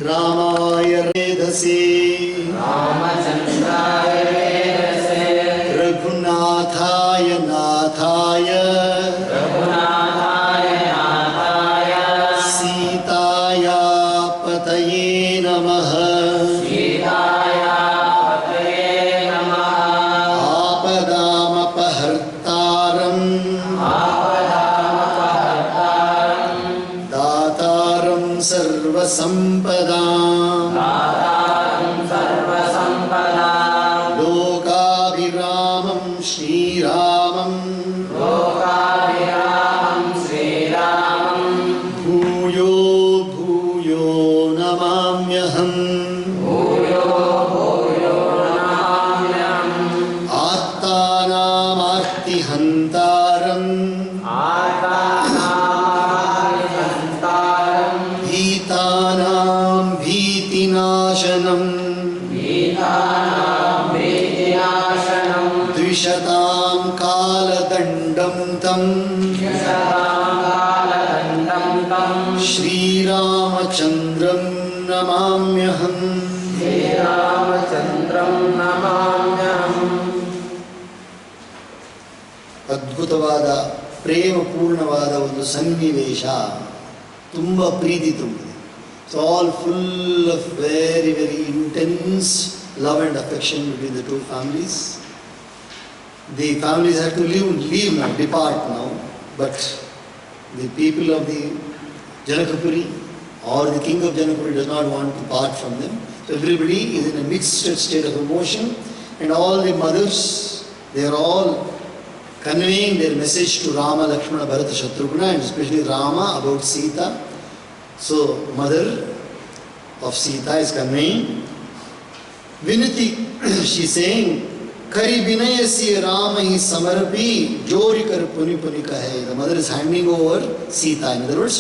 रामाय वेधसे रामचन्द्राय वेधसे रघुनाथाय नाथाय रघुनाथाय नाथाय सीताया पतये नमः सीताया पतये नमः आपदामपहर्तारम् आपदामपहर्तारम् दातारं सर्वसम्पदाम् दातारं सर्वसम्पदाम् लोकाभिरामं श्रीरामं लोकाभिरामं श्रीरामं भूयो भूयो नमाम्यहम् भूयो भूयो नमाम्यहम् आत्तानामार्तिहन्तारम् आत्मानामार्तिहन्तारम् भीतानां भीतिनाशनम् भीतानां भीतिनाशनम् द्विषतां कालदण्डं तं यशताङ्कालदण्डं तं श्रीरामचन्द्रं नमाम्यहम् श्रीरामचन्द्रं नमाम्यहम् ಅದ್ಭುತವಾದ ಪ್ರೇಮಪೂರ್ಣವಾದ ಒಂದು ಸನ್ನಿವೇಶ, ತುಂಬ ಪ್ರೀತಿ ತುಂಬಿದೆ. It's all full of very very intense love and affection between the two families. The families have to leave now, depart now, but the people of the Janakapuri or the king of Janakapuri does not want to part from them. So everybody is in a mixed state of emotion, and all the mothers, they are all conveying their message to Rama, Lakshmana, Bharata, Shatrugna, and especially Rama about Sita. So mother of Sita is conveying. Vinati, she is saying, Kari Vinayasi Rama hi samarpi, Jori kar puni puni kahe. The mother is handing over Sita. In other words,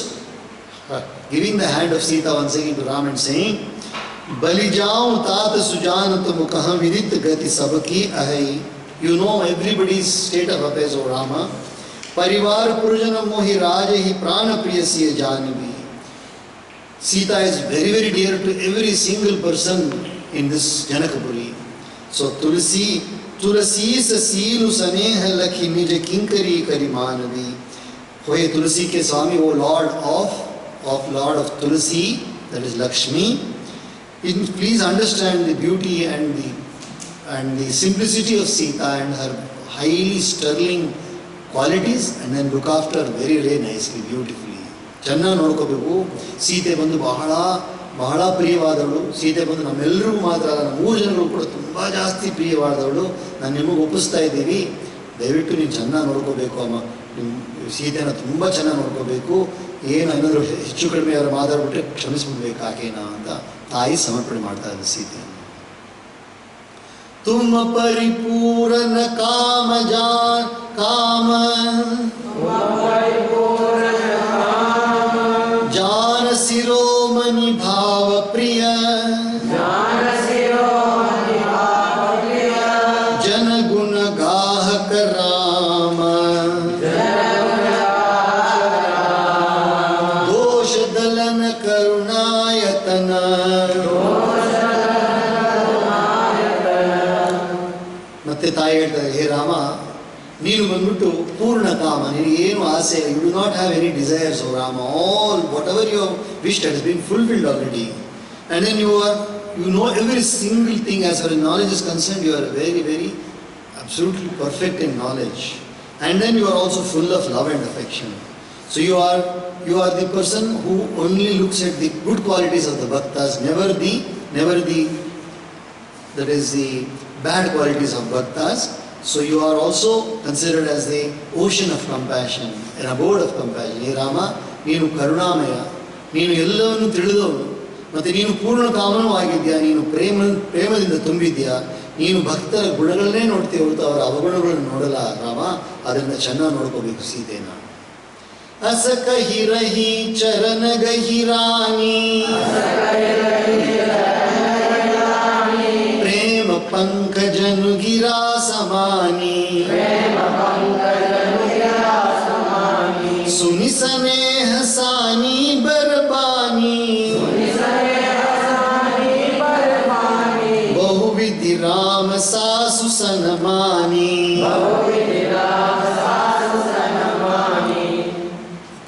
giving the hand of Sita once again to Ram and saying, Bali jaun tat sujanat mukha vidit gati sabaki ahai. You know everybody's state of affairs, O Rama. Parivar purjana mohi raja hi prana priyasiya janavi. Sita is very very dear to every single person in this Janakapuri. So Tulsi sa seelu saneha lakhi nij kinkari kari manavi. Hoye Tulsi ke Swami, O Lord Lord of Tulsi, that is Lakshmi. Please understand the beauty and the simplicity of Sita and her highly sterling qualities, and then look after her very very nicely, beautifully. ಚೆನ್ನಾಗಿ ನೋಡ್ಕೋಬೇಕು. ಸೀತೆ ಬಂದು ಬಹಳ ಬಹಳ ಪ್ರಿಯವಾದವಳು. ಸೀತೆ ಬಂದು ನಮ್ಮೆಲ್ಲರಿಗೂ ಮಾತ್ರ ಅಲ್ಲ, ನಮ್ಮ 3 ಜನಗಳು ಕೂಡ ತುಂಬ ಜಾಸ್ತಿ ಪ್ರಿಯವಾದವಳು. ನಾನು ನಿಮಗೆ ಒಪ್ಪಿಸ್ತಾ ಇದ್ದೀವಿ, ದಯವಿಟ್ಟು ನೀನು ಚೆನ್ನಾಗಿ ನೋಡ್ಕೋಬೇಕು ಅಮ್ಮ. ನಿಮ್ಮ ಸೀತೆನ ತುಂಬ ಚೆನ್ನಾಗಿ ನೋಡ್ಕೋಬೇಕು. ಏನು ಏನಾದರೂ ಹೆಚ್ಚು ಕಡಿಮೆ ಯಾರು ಮಾತಾಡ್ಬಿಟ್ರೆ ಕ್ಷಮಿಸ್ಬಿಡ್ಬೇಕು ಆಕೆನಾ ಅಂತ ತಾಯಿ ಸಮರ್ಪಣೆ ಮಾಡ್ತಾ ಇದ್ದ ಸೀತೆ. तुम परिपूर्ण काम जान शिरोमणि भाव प्रिय जन गुण गाहक राम दोष दलन करुणायतन ಮತ್ತೆ ತಾಯಿ ಹೇಳ್ತಾರೆ, ಹೇ ರಾಮ, ನೀನು ಬಂದ್ಬಿಟ್ಟು ಪೂರ್ಣ ಕಾಮ, ನಿನಗೇನು ಆಸೆ, you do not have any desires. O Rama, all whatever you wished has been fulfilled already. And then you know every single thing as far as knowledge is concerned. You are very very absolutely perfect in knowledge, and then you are also full of love and affection. So you are the person who only looks at the good qualities of the bhaktas, never the that is the bad qualities of bhaktas. So you are also considered as the ocean of compassion, an abode of compassion. Hey Rama, ನೀನು ಕರುಣಾಮಯ, ನೀನು ಎಲ್ಲವನ್ನು ತಿಳಿದವನು, ಮತ್ತು ನೀನು ಪೂರ್ಣ ಕಾಮನೂ ಆಗಿದ್ಯಾ, ನೀನು ಪ್ರೇಮದಿಂದ ತುಂಬಿದ್ಯಾ, ನೀನು ಭಕ್ತರ ಗುಣಗಳನ್ನೇ ನೋಡ್ತೀಯ ಹೊರತು ಅವರ ಅವಗುಣಗಳನ್ನು ನೋಡಲ್ಲ ರಾಮ. ಅದರಿಂದ ಚೆನ್ನಾಗಿ ನೋಡ್ಕೋಬೇಕು ಸೀತೆನ. ಅಸ ಕಹಿ ರಹಿ ಚರಣ ಗಹಿರಾನಿ प्रेम पंकजनु गिरा समानी सुनि स्नेह सानी बरबानी ಸನಮಾನಿ.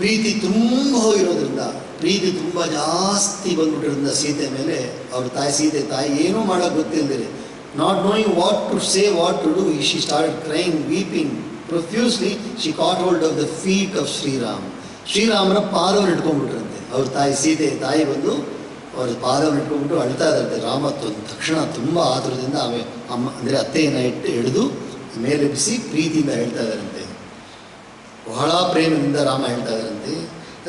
ಪ್ರೀತಿ ತುಂಬ ಹೋಗಿರೋದ್ರಿಂದ, ಪ್ರೀತಿ ತುಂಬ ಜಾಸ್ತಿ ಬಂದ್ಬಿಟ್ಟಿರೋದ್ರಿಂದ ಸೀತೆ ಮೇಲೆ, ಅವ್ರ ತಾಯಿ ಸೀತೆ ತಾಯಿ ಏನೂ ಮಾಡೋಕ್ಕೆ ಗೊತ್ತಿಲ್ಲದೆ, not knowing what to say, what to do, she start crying, weeping profusely. She caught hold of the feet of Shriram. ಶ್ರೀರಾಮನ ಪಾದವನ್ನು ಇಟ್ಕೊಂಡ್ಬಿಟ್ರಂತೆ. ಅವ್ರ ತಾಯಿ ಸೀತೆ ತಾಯಿ ಬಂದು ಅವ್ರ ಪಾದವನ್ನು ಇಟ್ಕೊಂಡ್ಬಿಟ್ಟು ಅಳ್ತಾ ಇದ್ದಾರಂತೆ. ರಾಮ ತಕ್ಷಣ ತುಂಬ ಆತುರದಿಂದ ಅಮ್ಮ ಅಂದರೆ ಅತ್ತೆಯನ್ನು ಹಿಡಿದು ಮೇಲೆ ಬಿಸಿ ಪ್ರೀತಿಯಿಂದ ಹೇಳ್ತಾ ಇದ್ದಾರಂತೆ. ಬಹಳ ಪ್ರೇಮದಿಂದ ರಾಮ ಹೇಳ್ತಾ ಇದ್ದಾರಂತೆ,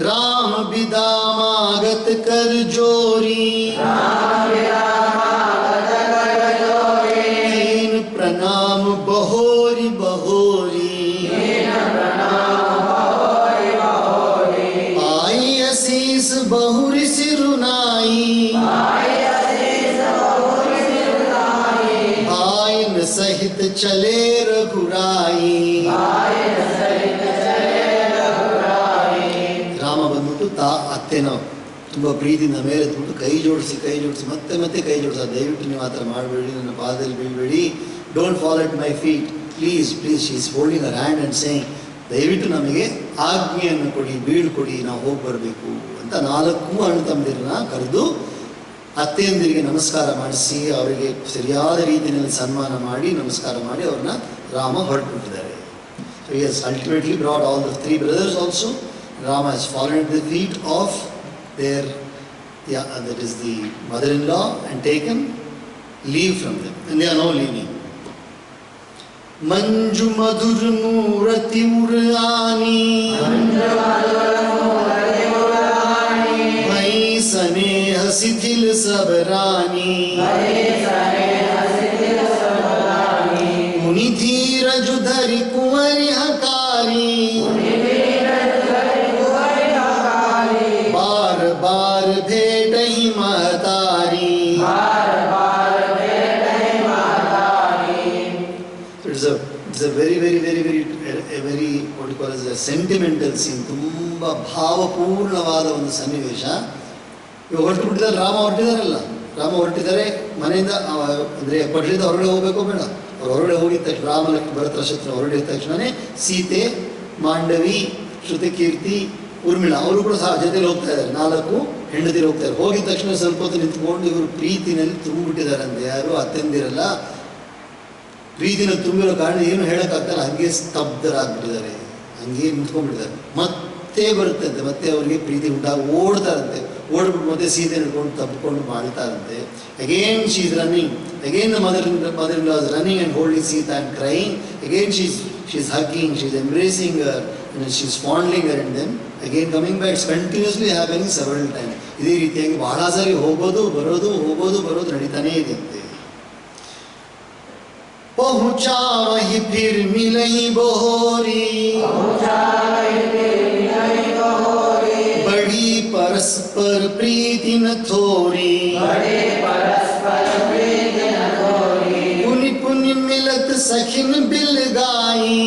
ರಾಮ ಬಿದಾಮಾಗತ ಕರ್ ಜೋರಿ, ದೀನ್ ಪ್ರಣಾಮ ಬಹೋರಿ ಬಹೋರಿ, ಆಯಿ ಅಸೀಸ್ ಬಹುರಿ ಸಿರುನಾಯಿ, ಆಯಿನ ಸಹಿತ ಚಲೇ ರಘುರಾಯಿ. ರಾಮ ಬಂದ್ಬಿಟ್ಟು ಅತ್ತೆನ ತುಂಬ ಪ್ರೀತಿಯಿಂದ ಮೇಲೆ ಎತ್ಬಿಟ್ಟು ಕೈ ಜೋಡಿಸಿ ಮತ್ತೆ ಮತ್ತೆ ಕೈ ಜೋಡಿಸ, ದಯವಿಟ್ಟು ನೀವು ಆ ಥರ ಮಾಡಬೇಡಿ, ನನ್ನ ಪಾದದಲ್ಲಿ ಬೀಳಬೇಡಿ, don't fall at my feet, please please. She is holding her hand and saying, ದಯವಿಟ್ಟು ನಮಗೆ ಆಜ್ಞೆಯನ್ನು ಕೊಡಿ, ಬೀಳ್ಕೊಡಿ, ನಾವು ಹೋಗಿ ಬರಬೇಕು ಅಂತ 4 ಅಣ್ಣ ತಮ್ಮದಿರನ್ನ ಕರೆದು ಅತ್ತೆಯಂದಿರಿಗೆ ನಮಸ್ಕಾರ ಮಾಡಿಸಿ ಅವರಿಗೆ ಸರಿಯಾದ ರೀತಿಯಲ್ಲಿ ಸನ್ಮಾನ ಮಾಡಿ ನಮಸ್ಕಾರ ಮಾಡಿ ಅವ್ರನ್ನ Rama ಹೊರಟುಬಿಟ್ಟಿದ್ದಾರೆ. So he has ultimately brought all the 3 brothers also. Rama has fallen at the feet of their, that is the mother-in-law, and taken leave from them, and they are now leaving. Manju madhur murati urani, bhai saneha sidhil sabrani, muni dheeraj dhari kumari hakari, बार भेट ही महतारी. It's a very what you call as a sentimental scene. ತುಂಬ ಭಾವಪೂರ್ಣವಾದ ಒಂದು ಸನ್ನಿವೇಶ. ಇವಾಗ ಹೊರಟುಬಿಟ್ಟಿದ್ದಾರೆ, ರಾಮ ಹೊರಟಿದ್ದಾರೆ ಮನೆಯಿಂದ, ಅಂದರೆ ಪಟ್ಟಣದಿಂದ ಹೊರಗಡೆ ಹೋಗಬೇಕು ಬೇಡ, ಅವ್ರು ಹೊರಗಡೆ ಹೋಗಿದ ತಕ್ಷಣ ರಾಮ ಭರತ ಶತ್ರು ಹೊರಡಿದ ತಕ್ಷಣವೇ ಸೀತೆ, ಮಾಂಡವಿ, ಶ್ರುತಕೀರ್ತಿ, ಊರ್ಮಿಳಾ ಅವರು ಕೂಡ ಸಹ ಜೊತೆಲಿ ಹೋಗ್ತಾ ಇದ್ದಾರೆ. 4 ಹೆಂಡತಿರು ಹೋಗ್ತಾ ಇದ್ದಾರೆ. ಹೋಗಿದ ತಕ್ಷಣ ಸ್ವಲ್ಪ ಹೊತ್ತು ನಿಂತ್ಕೊಂಡು ಇವರು ಪ್ರೀತಿನಲ್ಲಿ ತುಂಬಿಬಿಟ್ಟಿದ್ದಾರಂತೆ. ಯಾರು ಅತ್ತೆಂದಿರಲ್ಲ, ಪ್ರೀತಿನ ತುಂಬಿರೋ ಕಾರಣ ಏನು ಹೇಳೋಕ್ಕಾಗ್ತಲ್ಲ, ಹಾಗೆ ಸ್ತಬ್ಧರಾಗ್ಬಿಟ್ಟಿದ್ದಾರೆ, ಹಂಗೆ ನಿಂತ್ಕೊಂಡ್ಬಿಟ್ಟಿದ್ದಾರೆ. ಮತ್ತೆ ಬರುತ್ತಂತೆ, ಮತ್ತೆ ಅವರಿಗೆ ಪ್ರೀತಿ ಉಂಟಾಗಿ ಓಡ್ತಾರಂತೆ. ಓಡ್ಬಿಟ್ಟು ಮತ್ತೆ ಸೀತೆ ಹಿಡ್ಕೊಂಡು ತಬ್ಕೊಂಡು ಮಾಡ್ತಾರಂತೆ. Again she is running, again the mother-in-law is running and holding Sita and crying. Again she is hugging, she is embracing her, and she is fondling her, and then again coming back. It's continuously happening several times. ಇದೇ ರೀತಿಯಾಗಿ ಬಹಳ ಸಾರಿ ಹೋಗೋದು ಬರೋದು ನಡೀತಾನೇ ಇದೆ ಅಂತೆ. ಪಹುಂಚಾ ವಹಿ ಫಿರ್ ಮಿಲೈ ಬೋರಿ, ಬಡಿ ಪರಸ್ಪರ ಪ್ರೀತಿ ನ ಥೋರಿ, पुनि मिलत सखिन बिल गाई,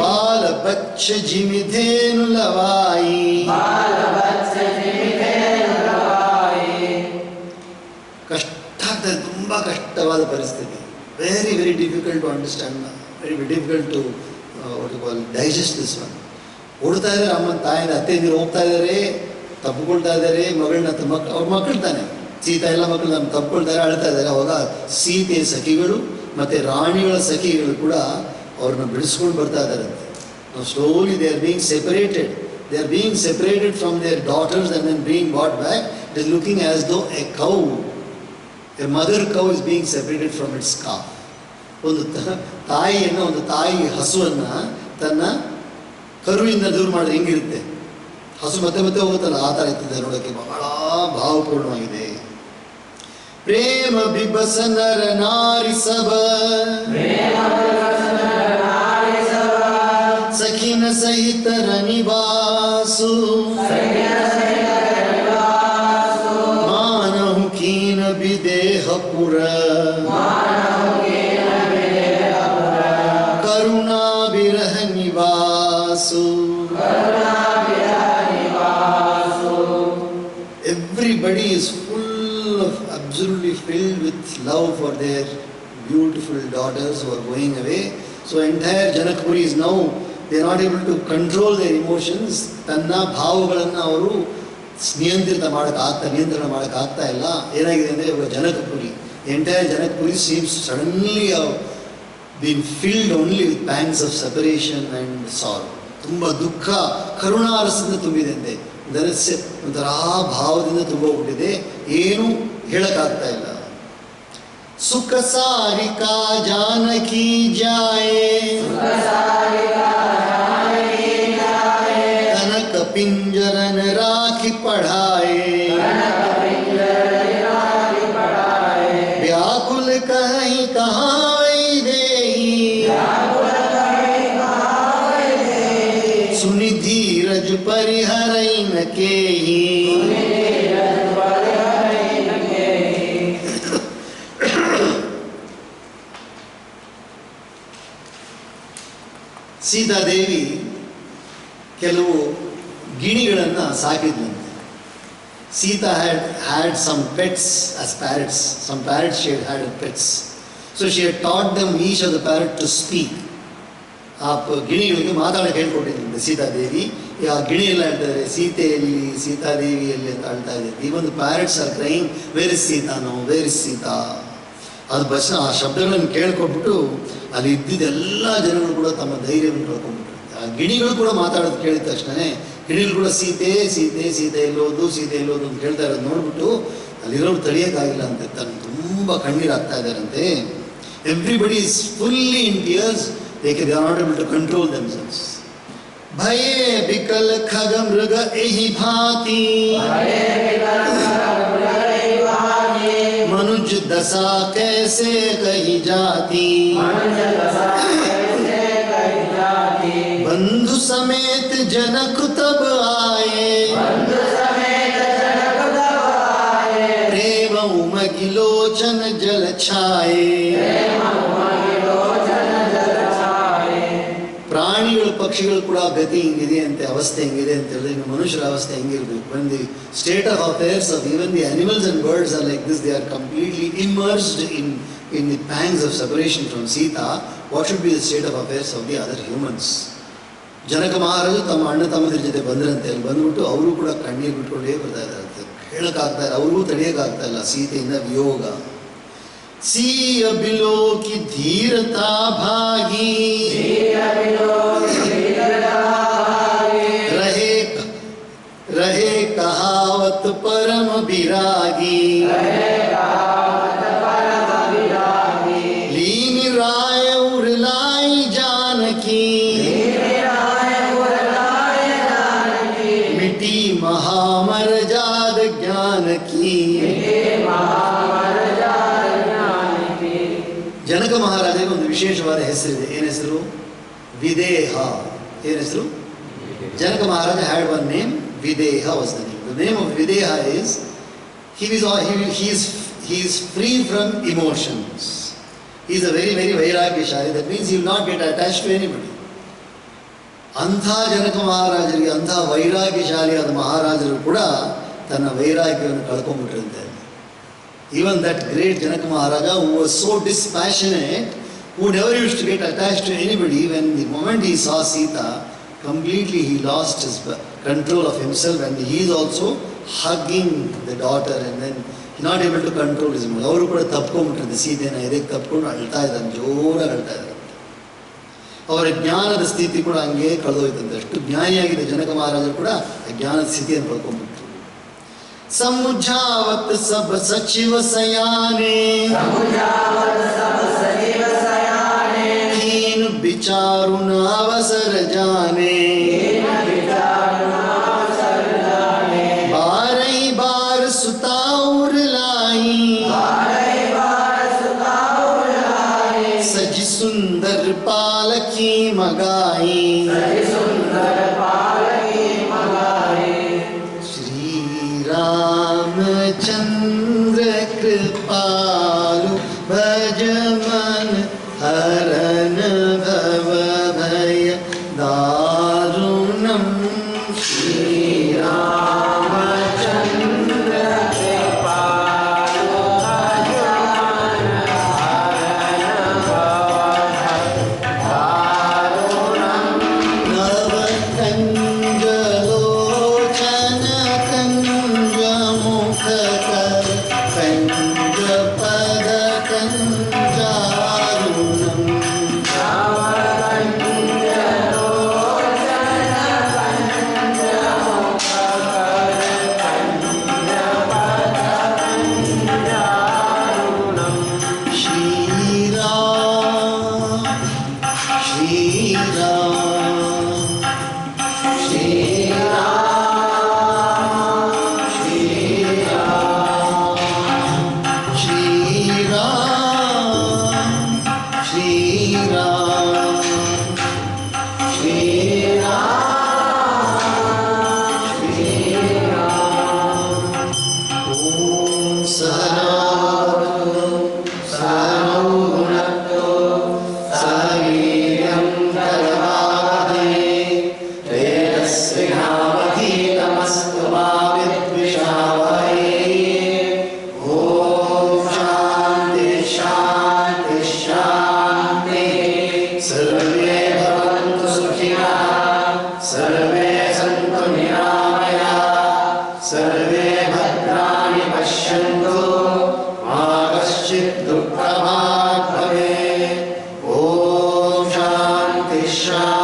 बाल बच्च जिमि धेनु लवाई. ಕಷ್ಟ ಆಗ್ತದೆ, ತುಂಬ ಕಷ್ಟವಾದ ಪರಿಸ್ಥಿತಿ. Very difficult to understand, very difficult to what you call digest this one. ಓಡ್ತಾ ಇದ್ದಾರೆ, ಅಮ್ಮನ ತಾಯಿನ ಅತ್ತೆಯಂದಿರು ಹೋಗ್ತಾ ಇದ್ದಾರೆ, ತಪ್ಪಿಕೊಳ್ತಾ ಇದ್ದಾರೆ ಮಗಳನ್ನ. ಅವ್ರ ಮಕ್ಕಳು ತಾನೆ, ಸೀತಾ ಎಲ್ಲ ಮಕ್ಕಳು ನಮ್ಮ ತಪ್ಪಿಕೊಳ್ತಾರೆ, ಅಳ್ತಾ ಇದ್ದಾರೆ. ಅವಾಗ ಸೀತೆ ಸಖಿಗಳು ಮತ್ತು ರಾಣಿಗಳ ಸಖಿಗಳು ಕೂಡ ಅವ್ರನ್ನ ಬಿಡಿಸ್ಕೊಂಡು ಬರ್ತಾ ಇದ್ದಾರಂತೆ. ನಾವು slowly they are being separated, they are being separated from their daughters and then being brought back. It is looking as though a cow, a mother cow is being separated from its calf. ಒಂದು ತಾಯಿಯನ್ನು, ಒಂದು ತಾಯಿ ಹಸುವನ್ನು ತನ್ನ ಕರುವಿಂದ ದೂರ ಮಾಡಿದ್ರೆ ಹೆಂಗಿರುತ್ತೆ, ಹಸು ಮತ್ತೆ ಮತ್ತೆ ಹೋಗುತ್ತಲ್ಲ, ಆ ಥರ ಇರ್ತದೆ ನೋಡೋಕ್ಕೆ. ಬಹಳ ಭಾವಪೂರ್ಣವಾಗಿದೆ. ಪ್ರೇಮ ಬಿಬಸ ನರ ನಾರಿ ಸಬ, ಸಖಿನ ಸಹಿತ ರನಿವಾಸು, ಮಾನಹು ಕೀನ ಬಿದೇಹಪುರ, ಕರುಣಾ ಬಿರಹ ನಿವಾಸು. Everybody is absolutely filled with love for their beautiful daughters who are going away. So entire Janakpuri is now, they are not able to control their emotions. ತನ್ನ ಭಾವಗಳನ್ನು ಅವರು ನಿಯಂತ್ರಣ ಮಾಡೋಕ್ಕಾಗ್ತಾ ಇಲ್ಲ. ಏನಾಗಿದೆ ಅಂದರೆ ಇವಾಗ Janakpuri, entire Janakpuri seems suddenly been filled only with pangs of separation and sorrow. ತುಂಬ ದುಃಖ, ಕರುಣಾರಸದಿಂದ ತುಂಬಿದೆ, ಒಂಥರ ಭಾವದಿಂದ ತುಂಬೋಗ್ಬಿಟ್ಟಿದೆ, ಏನು ಹೇಳಕ್ಕಾಗ್ತಾ ಇಲ್ಲ. ಸುಖ ಸಾರಿಕಾ ಜಾನಕಿ ಜಾಯೇ ಕನಕ ಪಿಂಜರನ ರಾಖಿ ಪढ़ाए व्याकुल कहीं कहाँ सुनि धीरज परिहरै न केहि ಸೀತಾದೇವಿ ಕೆಲವು ಗಿಣಿಗಳನ್ನು ಸಾಕಿದ್ಲಂತೆ. Sita had some pets as parrots. Some parrots she had pets. So she had taught them each of the parrot to speak. ಆ ಗಿಣಿಗಳಿಗೆ ಮಾತಾಡೋಕೆ ಹೇಳ್ಕೊಟ್ಟಿದ್ದಂತೆ ಸೀತಾದೇವಿ. ಆ ಗಿಣಿ ಎಲ್ಲ ಹೇಳ್ತಾರೆ ಸೀತೆಯಲ್ಲಿ ಸೀತಾದೇವಿಯಲ್ಲಿ ಅಂತ ಹೇಳ್ತಾ ಇದೆ. Even the parrots are crying where is Sita, no where is Sita. ಅದು ಬಸ್ ಆ ಶಬ್ದಗಳನ್ನು ಕೇಳ್ಕೊಬಿಟ್ಟು ಅಲ್ಲಿ ಇದ್ದಿದ್ದೆಲ್ಲ ಜನಗಳು ಕೂಡ ತಮ್ಮ ಧೈರ್ಯವನ್ನು ಕಳ್ಕೊಂಡ್ಬಿಟ್ರು. ಆ ಗಿಣಿಗಳು ಕೂಡ ಮಾತಾಡೋದು ಕೇಳಿದ ತಕ್ಷಣವೇ ಗಿಣಿಗಳು ಕೂಡ ಸೀತೆ ಸೀತೆ ಸೀತೆ ಎಲ್ಲೋದು ಸೀತೆ ಎಲ್ಲೋದು ಅಂತ ಹೇಳ್ತಾ ಇರೋದು ನೋಡ್ಬಿಟ್ಟು ಅಲ್ಲಿರೋರು ತಡೆಯೋಕ್ಕಾಗಿಲ್ಲ ಅಂತ ತುಂಬ ಕಣ್ಣೀರಾಗ್ತಾ ಇದ್ದಾರಂತೆ. Everybody is fully in tears. They are not able to control themselves. Bhaye bikal khag mrug ehi bhati manuj dasa kaise kahi jati bandhu samet janak tab aaye prema umagilochan jal chhaye. ಪ್ರಾಣಿಗಳು ಪಕ್ಷಿಗಳು ಕೂಡ ಗತಿ ಹಿಂಗಿದೆ ಅಂತೆ, ಅವಸ್ಥೆ ಹೆಂಗಿದೆ ಅಂತ ಹೇಳಿದ್ರೆ ಇನ್ನು ಮನುಷ್ಯರ ಅವಸ್ಥೆ ಹೆಂಗಿರಬೇಕು. when the state of affairs of even the animals and birds are like this, they are completely immersed in the pangs of separation from Sita, what should be the state of affairs of the other humans? ಜನಕ ಮಹಾರಾಜರು ತಮ್ಮ ಅಣ್ಣ ತಮ್ಮದ್ರ ಜೊತೆ ಬಂದ್ರಂತೆ. ಅಲ್ಲಿ ಬಂದ್ಬಿಟ್ಟು ಅವರು ಕೂಡ ಕಣ್ಣೀರು ಬಿಟ್ಕೊಂಡೇ ಬರ್ತಾ ಇದ್ದಾರಂತೆ. ಹೇಳೋಕ್ಕಾಗ್ತಾ ಇಲ್ಲ, ಅವ್ರಿಗೂ ತಡೆಯೋಕ್ಕಾಗ್ತಾ ಇಲ್ಲ ಸೀತೆಯಿಂದ ವಿಯೋಗ. सीय बिलो की धीरता भागी रहे कहावत परम विरागी लीन राय उरलाई जानकी मिटी महामर्याद ज्ञान की. ಜನಕ ಮಹಾರಾಜರಿಗೆ ಒಂದು ವಿಶೇಷವಾದ ಹೆಸರಿದೆ. ಏನು ಹೆಸರು? ವಿದೇಹ. ಏನು ಹೆಸರು? Janaka Maharaja had one name, Videha was the name. The name of Videha is he is free from emotions. He is a very very vairagyashali. That means he will not get attached to anybody. ಅಂಥ ಜನಕ ಮಹಾರಾಜರಿಗೆ, ಅಂಥ ವೈರಾಗ್ಯಶಾಲಿಯಾದ ಮಹಾರಾಜರು ಕೂಡ ತನ್ನ ವೈರಾಗ್ಯವನ್ನು ಕಳ್ಕೊಂಡ್ಬಿಟ್ಟಿರುತ್ತೆ. Even that great Janaka Maharaja, who was so dispassionate, who never used to get attached to anybody, when the moment he saw Sita, completely he lost his control of himself, and he is also hugging the daughter, and then he not able to control his emotions. ಅವರು ಕೂಡ ತಪ್ಕೊಂಡ್ಬಿಟ್ಟಿರ್ತಾರೆ, ಸೀತೆನ ಎದೆಗೆ ತಪ್ಕೊಂಡು ಅಳ್ತಾ ಇದ್ದಾನೆ, ಜೋರಾಗಿ ಅಳ್ತಾ ಇದ್ದಾರೆ. ಅವರ ಜ್ಞಾನದ ಸ್ಥಿತಿ ಕೂಡ ಹಂಗೆ ಕಳೆದೋಯ್ತಂತೆ. ಅಷ್ಟು ಜ್ಞಾನಿಯಾಗಿದೆ ಜನಕ ಮಹಾರಾಜರು ಕೂಡ ಆ ಜ್ಞಾನದ ಸ್ಥಿತಿಯನ್ನು ಕಳ್ಕೊಂಡ್ಬಿಟ್ರು. ಸಮುಜಾವತ್ ಸಬ ಸಚಿವ ಸಯಾನೆ हीन विचारु न अवसर जाने बारही बार सुताउर लाई सजी सुंदर पालकी मगाई रामचंद्र कृपालु भज मन हरन भव भय दारुणम. श्री रामचंद्र कृपालु भज मन सर्वे भद्राणि पश्यन्तु मा कश्चित् दुःखभाग् भवेत्। ॐ शान्तिः शान्तिः।